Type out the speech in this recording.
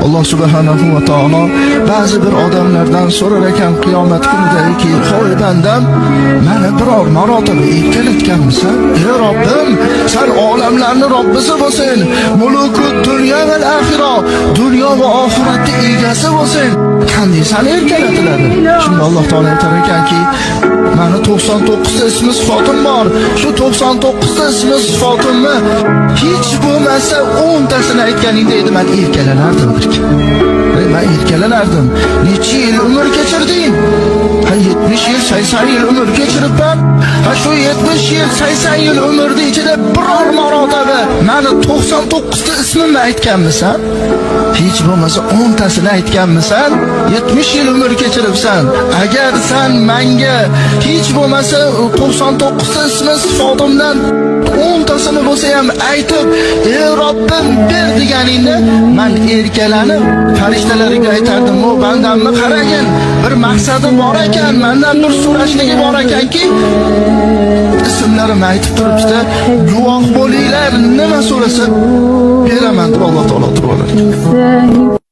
Alloh subhanahu va taolo ba'zi bir odamlardan so'rar ekan qiyomat kunidagi, "Hoy bandam, meni biror marotaba erkalatganmisan? Ey Robbim, sen olamlarning Robbisi bo'lsin. Mulukut dunyo va axiro, dunyo va oxiratning egasi bo'lsin. Qanday seni erkalatiladi?" Shunda Alloh taolo aytar ekanki, "Meni 99 ta ismi sifatim bor. Shu 99 ta ismi sifatimni hech bo'lmasa 10 tasini aytganingda edi, men erkalanardim." Ben erkalanardim. Necha yil umr kechirding? 70 yil, 80 yil umr kechiribman. Shu 70 yil, 80 yil umrning ichida biror marotaba meni 99 ta ismimni aytganmisan? Hech bo'lmasa 10 tasini aytganmisan? 70 yil umr kechiribsan. Agar sen menga hech bo'lmasa 99 ta ismi sifatimdan 10 tasini bo'lsa ham aytib, "Ey Robbim, ber" deganingda, men erkalanib farishtalarga aytardim, "O bandamni qaragin, bir maqsadi bor ekan, mendan bir so'rashligi bor ekanki, ismlarimni aytib turibdi, guvoh bo'linglar, nima so'rasa beraman" deb Alloh taolo turib olar.